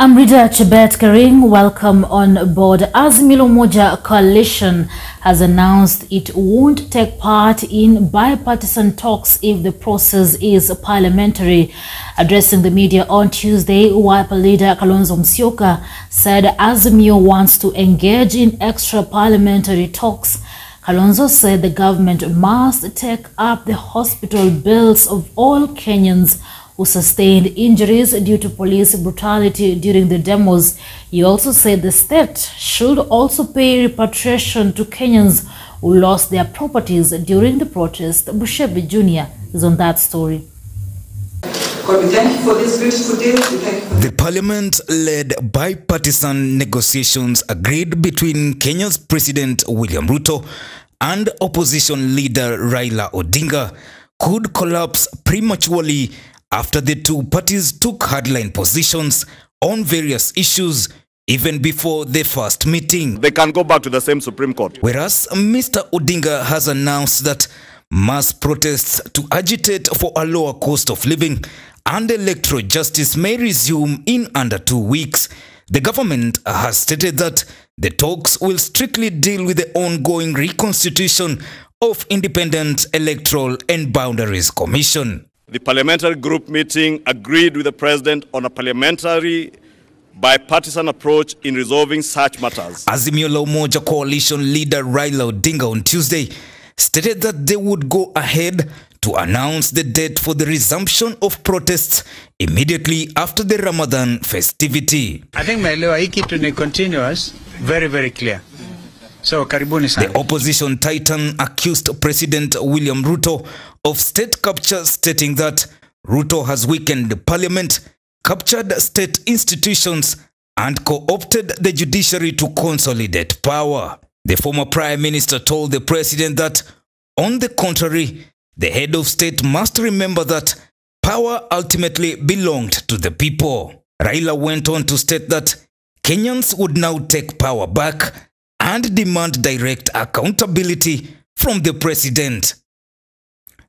I'm Rita Chebet Kering. Welcome on board. Azimio Umoja coalition has announced it won't take part in bipartisan talks if the process is parliamentary. Addressing the media on Tuesday, Wiper leader Kalonzo Musyoka said Azimio wants to engage in extra parliamentary talks. Kalonzo said the government must take up the hospital bills of all Kenyans who sustained injuries due to police brutality during the demos. He also said the state should also pay repatriation to Kenyans who lost their properties during the protest. Bushebi Jr. is on that story. God, we thank you for this beautiful day. The parliament-led bipartisan negotiations agreed between Kenya's President William Ruto and opposition leader Raila Odinga could collapse prematurely after the two parties took hardline positions on various issues even before the first meeting. They can go back to the same Supreme Court. Whereas Mr. Odinga has announced that mass protests to agitate for a lower cost of living and electoral justice may resume in under 2 weeks. The government has stated that the talks will strictly deal with the ongoing reconstitution of Independent Electoral and Boundaries Commission. The parliamentary group meeting agreed with the president on a parliamentary bipartisan approach in resolving such matters. Azimio la Umoja coalition leader Raila Odinga on Tuesday stated that they would go ahead to announce the date for the resumption of protests immediately after the Ramadan festivity. I think maelewa hii kitu ni continuous, very clear. So karibuni sana. The opposition titan accused President William Ruto of state capture, stating that Ruto has weakened the parliament, captured state institutions, and co-opted the judiciary to consolidate power. The former prime minister told the president that, on the contrary, the head of state must remember that power ultimately belonged to the people. Raila went on to state that Kenyans would now take power back and demand direct accountability from the president.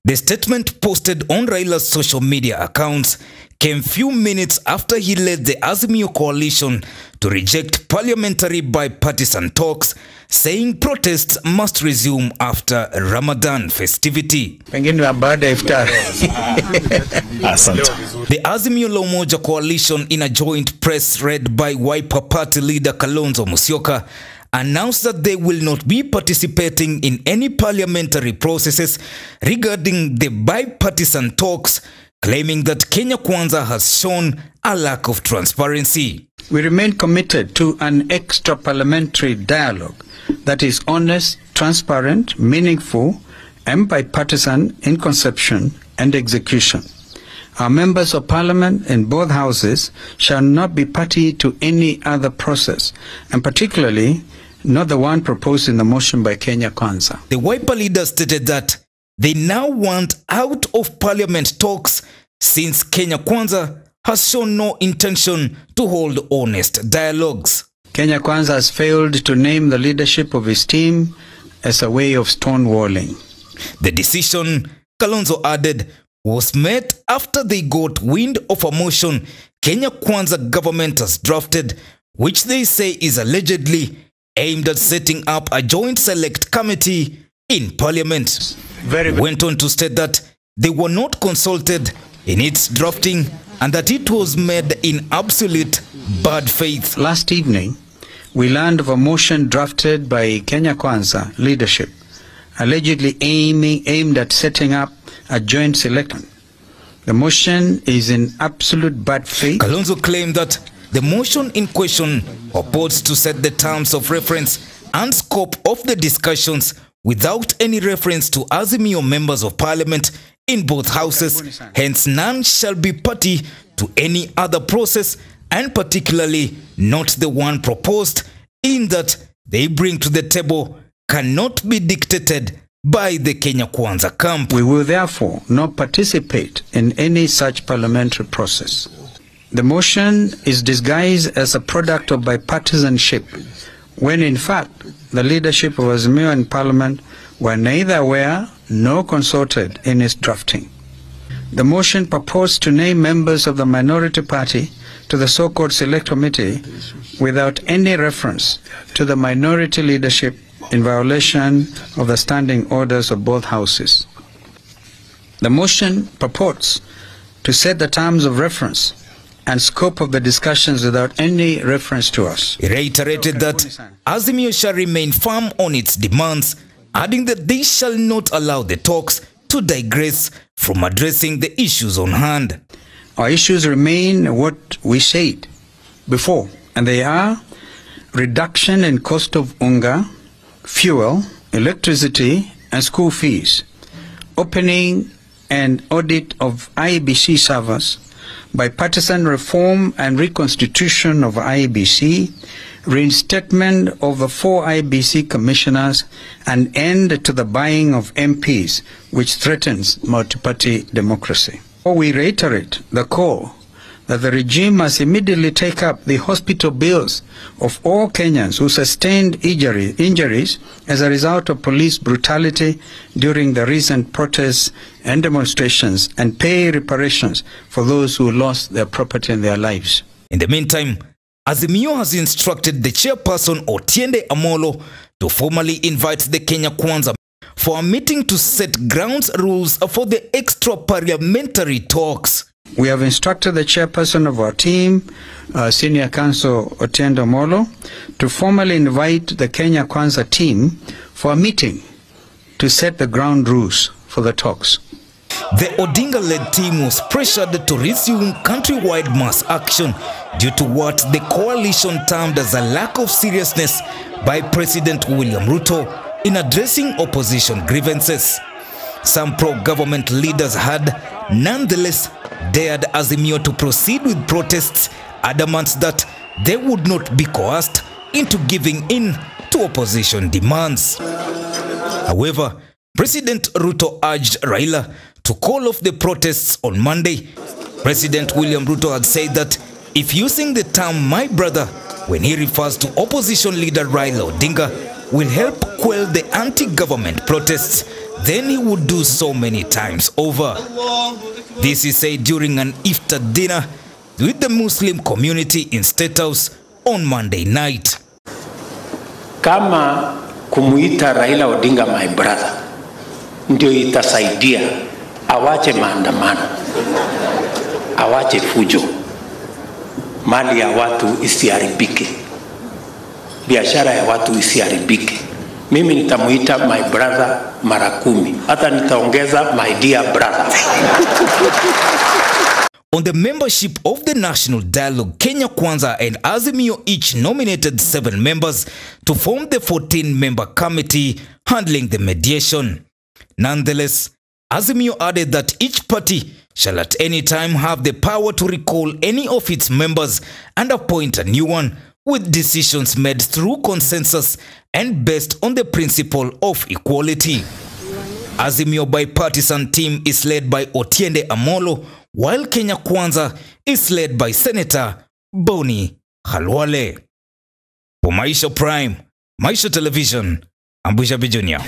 The statement posted on Raila's social media accounts came few minutes after he led the Azimio coalition to reject parliamentary bipartisan talks, saying protests must resume after Ramadan festivity. The Azimio la Umoja coalition, in a joint press read by Wiper party leader Kalonzo Musyoka, announced that they will not be participating in any parliamentary processes regarding the bipartisan talks, claiming that Kenya Kwanza has shown a lack of transparency. We remain committed to an extra parliamentary dialogue that is honest, transparent, meaningful, and bipartisan in conception and execution. Our members of parliament in both houses shall not be party to any other process, and particularly not the one proposed in the motion by Kenya Kwanza. The Wiper leader stated that they now want out of parliament talks since Kenya Kwanza has shown no intention to hold honest dialogues. Kenya Kwanza has failed to name the leadership of his team as a way of stonewalling. The decision, Kalonzo added, was met after they got wind of a motion Kenya Kwanza government has drafted, which they say is allegedly aimed at setting up a joint select committee in parliament. Went on to state that they were not consulted in its drafting and that it was made in absolute bad faith. Last evening, we learned of a motion drafted by Kenya Kwanza leadership, allegedly aimed at setting up a joint selection. The motion is in absolute bad faith. Kalonzo claimed that the motion in question purports to set the terms of reference and scope of the discussions without any reference to Azimio members of parliament in both houses. Hence, none shall be party to any other process, and particularly not the one proposed, in that they bring to the table cannot be dictated by the Kenya Kwanza camp. We will therefore not participate in any such parliamentary process. The motion is disguised as a product of bipartisanship, when in fact the leadership of Azimio and Parliament were neither aware nor consulted in its drafting. The motion proposed to name members of the minority party to the so-called select committee without any reference to the minority leadership in violation of the standing orders of both houses. The motion purports to set the terms of reference and scope of the discussions without any reference to us. He reiterated that Azimio shall remain firm on its demands, adding that they shall not allow the talks to digress from addressing the issues on hand. Our issues remain what we said before, and they are reduction in cost of unga, fuel, electricity, and school fees, opening and audit of IEBC servers, bipartisan reform and reconstitution of IEBC, reinstatement of the 4 IEBC commissioners, and end to the buying of MPs, which threatens multi-party democracy. We reiterate the call that the regime must immediately take up the hospital bills of all Kenyans who sustained injuries as a result of police brutality during the recent protests and demonstrations, and pay reparations for those who lost their property and their lives. In the meantime, Azimio has instructed the chairperson Otiende Amolo to formally invite the Kenya Kwanza for a meeting to set ground rules for the extra parliamentary talks. We have instructed the chairperson of our team, Senior Counsel Otiende Amolo, to formally invite the Kenya Kwanza team for a meeting to set the ground rules for the talks. The Odinga-led team was pressured to resume countrywide mass action due to what the coalition termed as a lack of seriousness by President William Ruto in addressing opposition grievances. Some pro-government leaders had, nonetheless, dared Azimio to proceed with protests, adamant that they would not be coerced into giving in to opposition demands. However, President Ruto urged Raila to call off the protests on Monday. President William Ruto had said that if using the term "my brother" when he refers to opposition leader Raila Odinga will help quell the anti-government protests, then he would do so many times over. This is said during an iftar dinner with the Muslim community in State House on Monday night. Kama kumuita Raila Odinga my brother ndio itasaidia awache maandamano, awache fujo, mali ya watu isiharibike, biashara ya watu isiharibike. Mimi nitamuita my brother mara 10, hata nitaongeza my dear brother. On the membership of the National Dialogue, Kenya Kwanza and Azimio each nominated 7 members to form the 14-member committee handling the mediation. Nonetheless, Azimio added that each party shall at any time have the power to recall any of its members and appoint a new one, with decisions made through consensus and based on the principle of equality. Azimio bipartisan team is led by Otiende Amolo, while Kenya Kwanza is led by Senator Boni Khalwale. For Maisha Prime, Maisha Television, Ambusha Junior.